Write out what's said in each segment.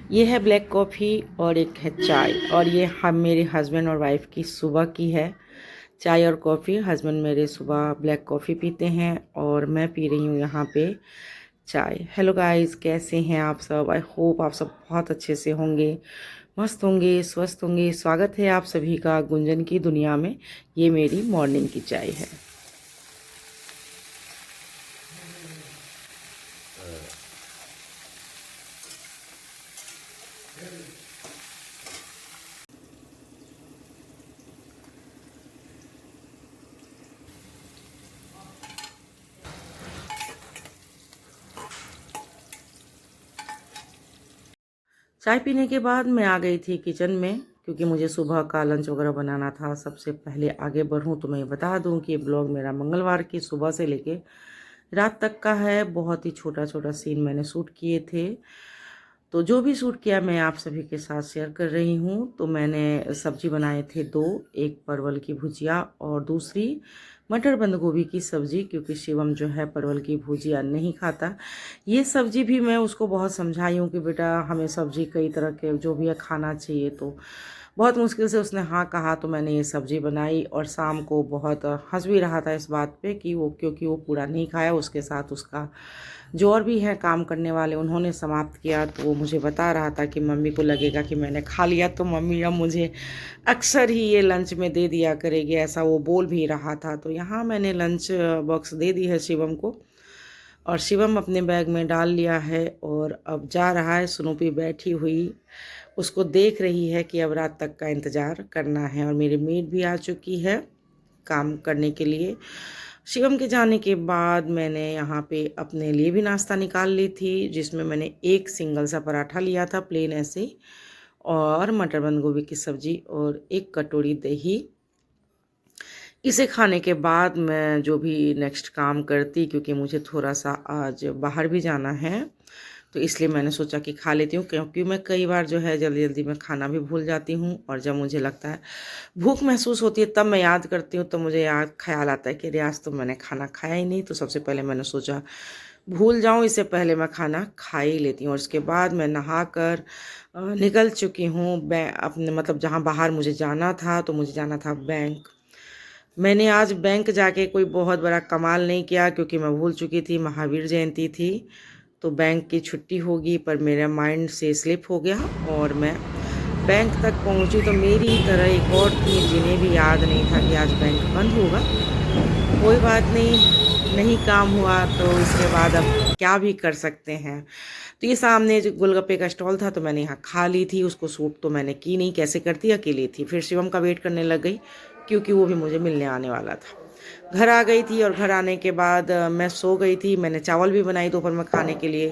ये है black coffee और एक है चाय। और ये हम मेरे हस्बैंड और वाइफ की सुबह की है चाय और कॉफ़ी। हस्बैंड मेरे सुबह ब्लैक कॉफ़ी पीते हैं और मैं पी रही हूँ यहाँ पे चाय। हेलो गाइस, कैसे हैं आप सब? आई होप आप सब बहुत अच्छे से होंगे, मस्त होंगे, स्वस्थ होंगे। स्वागत है आप सभी का गुंजन की दुनिया में। ये मेरी मॉर्निंग की चाय है। चाय पीने के बाद मैं आ गई थी किचन में, क्योंकि मुझे सुबह का लंच वगैरह बनाना था। सबसे पहले आगे बढ़ूं तो मैं बता दूं कि ये ब्लॉग मेरा मंगलवार की सुबह से लेके रात तक का है। बहुत ही छोटा छोटा सीन मैंने शूट किए थे, तो जो भी शूट किया मैं आप सभी के साथ शेयर कर रही हूँ। तो मैंने सब्जी बनाए थे दो, एक परवल की भुजिया और दूसरी मटर बंद गोभी की सब्जी, क्योंकि शिवम जो है परवल की भुजिया नहीं खाता। ये सब्जी भी मैं उसको बहुत समझाई हूँ कि बेटा हमें सब्जी कई तरह के जो भी है खाना चाहिए, तो बहुत मुश्किल से उसने हाँ कहा। तो मैंने ये सब्जी बनाई और शाम को बहुत हंस भी रहा था इस बात पे कि वो, क्योंकि वो पूरा नहीं खाया, उसके साथ उसका जो और भी हैं काम करने वाले उन्होंने समाप्त किया। तो वो मुझे बता रहा था कि मम्मी को लगेगा कि मैंने खा लिया तो मम्मी अब मुझे अक्सर ही ये लंच में दे दिया करेगी, ऐसा वो बोल भी रहा था। तो यहाँ मैंने लंच बॉक्स दे दी है शिवम को, और शिवम अपने बैग में डाल लिया है और अब जा रहा है। स्नूपी बैठी हुई उसको देख रही है कि अब रात तक का इंतज़ार करना है। और मेरी मेड भी आ चुकी है काम करने के लिए। शिवम के जाने के बाद मैंने यहाँ पे अपने लिए भी नाश्ता निकाल ली थी, जिसमें मैंने एक सिंगल सा पराठा लिया था प्लेन ऐसे ही, और मटर बंद गोभी की सब्जी और एक कटोरी दही। इसे खाने के बाद मैं जो भी नेक्स्ट काम करती, क्योंकि मुझे थोड़ा सा आज बाहर भी जाना है, तो इसलिए मैंने सोचा कि खा लेती हूँ। क्योंकि मैं कई बार जो है जल्दी जल्दी में खाना भी भूल जाती हूँ, और जब मुझे लगता है भूख महसूस होती है तब मैं याद करती हूँ, तो मुझे याद ख्याल आता है कि अरे आज तो मैंने खाना खाया ही नहीं। तो सबसे पहले मैंने सोचा भूल जाऊँ इससे पहले मैं खाना खा ही लेती हूँ। और उसके बाद मैं नहा कर निकल चुकी हूँ अपने मतलब जहाँ बाहर मुझे जाना था। तो मुझे जाना था बैंक। मैंने आज बैंक जाके कोई बहुत बड़ा कमाल नहीं किया, क्योंकि मैं भूल चुकी थी महावीर जयंती थी, तो बैंक की छुट्टी होगी। पर मेरा माइंड से स्लिप हो गया और मैं बैंक तक पहुंची। तो मेरी ही तरह एक और थी जिन्हें भी याद नहीं था कि आज बैंक बंद होगा। कोई बात नहीं, नहीं काम हुआ तो इसके बाद अब क्या भी कर सकते हैं। तो ये सामने जो गोलगप्पे का स्टॉल था, तो मैंने यहाँ खा ली थी। उसको सूट तो मैंने की नहीं, कैसे करती, अकेली थी। फिर शिवम का वेट करने लग गई, क्योंकि वो भी मुझे मिलने आने वाला था। घर आ गई थी और घर आने के बाद मैं सो गई थी। मैंने चावल भी बनाई दोपहर में खाने के लिए,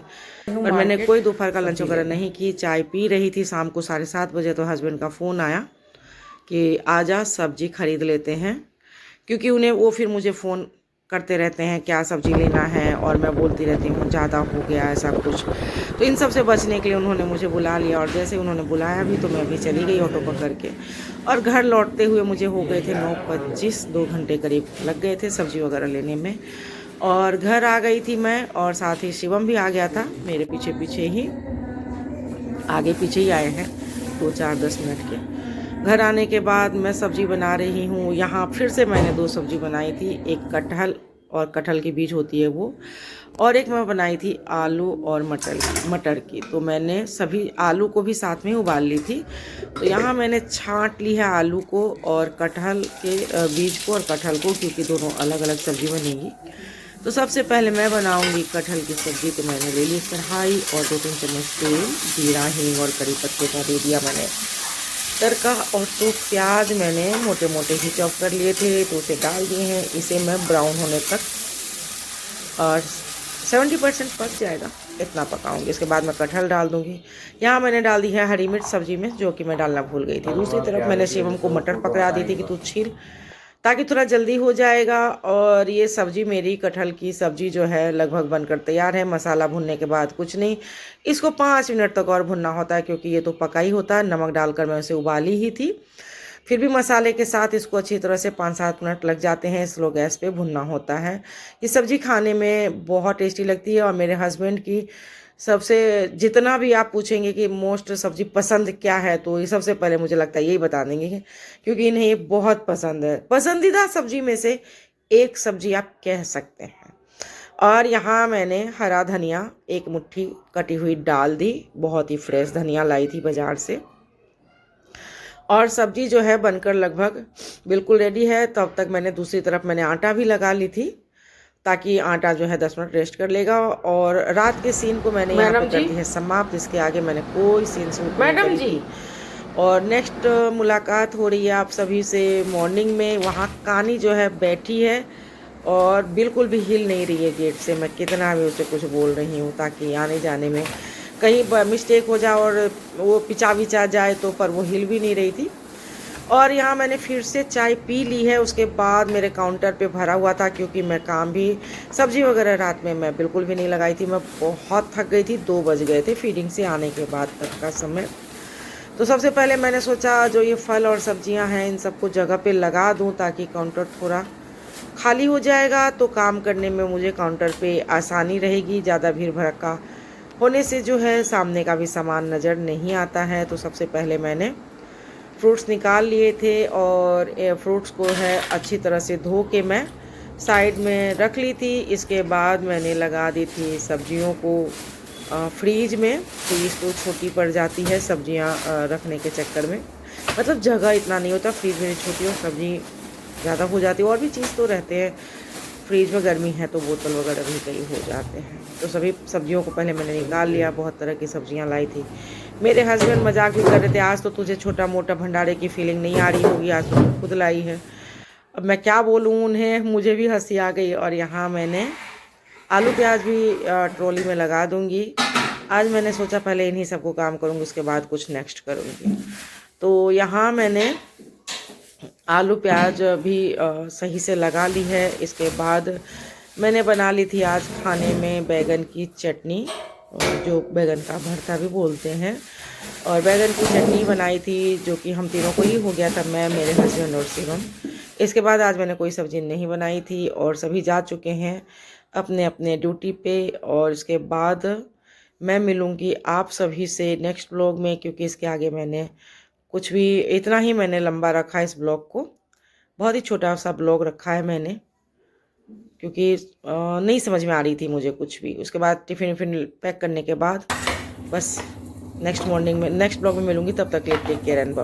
पर मैंने कोई दोपहर का लंच वगैरह नहीं की। चाय पी रही थी। शाम को 7:30 बजे तो हस्बैंड का फ़ोन आया कि आजा सब्जी खरीद लेते हैं, क्योंकि उन्हें वो फिर मुझे फ़ोन करते रहते हैं क्या सब्ज़ी लेना है, और मैं बोलती रहती हूँ ज़्यादा हो गया ऐसा कुछ। तो इन सब से बचने के लिए उन्होंने मुझे बुला लिया, और जैसे उन्होंने बुलाया भी तो मैं अभी चली गई ऑटो पकड़ के। और घर लौटते हुए मुझे हो गए थे 9:25, 2 घंटे करीब लग गए थे सब्ज़ी वगैरह लेने में। और घर आ गई थी मैं, और साथ ही शिवम भी आ गया था मेरे पीछे पीछे ही, आगे पीछे ही आए हैं 2, 4, 10 मिनट के। घर आने के बाद मैं सब्ज़ी बना रही हूँ। यहाँ फिर से मैंने दो सब्ज़ी बनाई थी, एक कटहल और कटहल की बीज होती है वो, और एक मैं बनाई थी आलू और मटर की। तो मैंने सभी आलू को भी साथ में उबाल ली थी। तो यहाँ मैंने छांट ली है आलू को और कटहल के बीज को और कटहल को, क्योंकि दोनों अलग अलग सब्ज़ी बनेगी। तो सबसे पहले मैं बनाऊंगी कटहल की सब्ज़ी। तो मैंने ले ली कढ़ाई और 2-3 चम्मच तेल, जीरा, हींग और करी पत्ते का दे दिया मैंने तड़का। और तो प्याज मैंने मोटे मोटे ही चॉप कर लिए थे, तो उसे डाल दिए हैं। इसे मैं ब्राउन होने तक, और 70% पक जाएगा इतना पकाऊंगी। इसके बाद मैं कटहल डाल दूंगी। यहाँ मैंने डाल दी है हरी मिर्च सब्जी में, जो कि मैं डालना भूल गई थी। दूसरी तरफ मैंने शिवम को मटर पकड़ा दी थी कि तू छील, ताकि थोड़ा जल्दी हो जाएगा। और ये सब्जी मेरी कटहल की सब्जी जो है लगभग बनकर तैयार है। मसाला भुनने के बाद कुछ नहीं, इसको 5 मिनट तक और भुनना होता है, क्योंकि ये तो पका ही होता है। नमक डालकर मैं उसे उबाली ही थी। फिर भी मसाले के साथ इसको अच्छी तरह से 5-7 मिनट लग जाते हैं। स्लो गैस पे भुनना होता है। ये सब्ज़ी खाने में बहुत टेस्टी लगती है, और मेरे हस्बैंड की सबसे जितना भी आप पूछेंगे कि मोस्ट सब्जी पसंद क्या है, तो ये सबसे पहले मुझे लगता है यही बता देंगे, क्योंकि इन्हें ये बहुत पसंद है। पसंदीदा सब्जी में से एक सब्जी आप कह सकते हैं। और यहाँ मैंने हरा धनिया 1 मुट्ठी कटी हुई डाल दी, बहुत ही फ्रेश धनिया लाई थी बाजार से। और सब्जी जो है बनकर लगभग बिल्कुल रेडी है। तब तक मैंने दूसरी तरफ मैंने आटा भी लगा ली थी, ताकि आटा जो है 10 मिनट रेस्ट कर लेगा। और रात के सीन को मैंने यहाँ पे कर दी है समाप्त। इसके आगे मैंने कोई सीन शूट नहीं करी थी। और नेक्स्ट मुलाकात हो रही है आप सभी से मॉर्निंग में। वहाँ कानी जो है बैठी है और बिल्कुल भी हिल नहीं रही है गेट से। मैं कितना भी उसे कुछ बोल रही हूँ ताकि आने जाने में कहीं मिस्टेक हो जाए और वो पिचा विचा जाए, तो पर वो हिल भी नहीं रही थी। और यहाँ मैंने फिर से चाय पी ली है। उसके बाद मेरे काउंटर पे भरा हुआ था, क्योंकि मैं काम भी सब्जी वगैरह रात में मैं बिल्कुल भी नहीं लगाई थी। मैं बहुत थक गई थी, 2 बज गए थे फीडिंग से आने के बाद तक का समय। तो सबसे पहले मैंने सोचा जो ये फल और सब्जियां हैं इन सबको जगह पे लगा दूं, ताकि काउंटर थोड़ा खाली हो जाएगा तो काम करने में मुझे काउंटर पे आसानी रहेगी। ज़्यादा भीड़ भड़का होने से जो है सामने का भी सामान नज़र नहीं आता है। तो सबसे पहले मैंने फ्रूट्स निकाल लिए थे और फ्रूट्स को है अच्छी तरह से धो के मैं साइड में रख ली थी। इसके बाद मैंने लगा दी थी सब्जियों को फ्रीज में। फ्रीज तो छोटी पड़ जाती है सब्जियां रखने के चक्कर में, मतलब जगह इतना नहीं होता। फ्रीज मेरी छोटी और सब्जी ज़्यादा हो जाती है। और भी चीज़ तो रहते हैं फ्रीज में, गर्मी है तो बोतल वगैरह भी कई हो जाते हैं। तो सभी सब्जियों को पहले मैंने निकाल लिया। बहुत तरह की सब्जियां लाई थी। मेरे हस्बैंड मजाक भी कर रहे थे, आज तो तुझे छोटा मोटा भंडारे की फीलिंग नहीं आ रही होगी, आज तो खुद लाई है। अब मैं क्या बोलूँ उन्हें, मुझे भी हंसी आ गई। और यहाँ मैंने आलू प्याज भी ट्रॉली में लगा दूंगी। आज मैंने सोचा पहले इन्हीं सबको काम करूँगी, उसके बाद कुछ नेक्स्ट करूँगी। तो यहाँ मैंने आलू प्याज भी सही से लगा ली है। इसके बाद मैंने बना ली थी आज खाने में बैगन की चटनी, जो बैगन का भरता भी बोलते हैं। और बैगन की चटनी बनाई थी, जो कि हम तीनों को ही हो गया था, मैं, मेरे हस्बैंड और शिवम। इसके बाद आज मैंने कोई सब्ज़ी नहीं बनाई थी और सभी जा चुके हैं अपने अपने ड्यूटी पे। और इसके बाद मैं मिलूँगी आप सभी से नेक्स्ट ब्लॉग में, क्योंकि इसके आगे मैंने कुछ भी, इतना ही मैंने लंबा रखा है इस ब्लॉग को। बहुत ही छोटा सा ब्लॉग रखा है मैंने, क्योंकि नहीं समझ में आ रही थी मुझे कुछ भी। उसके बाद टिफ़िन विफ़िन पैक करने के बाद बस नेक्स्ट ब्लॉग में मिलूँगी। तब तक टेक केयर एंड बाय।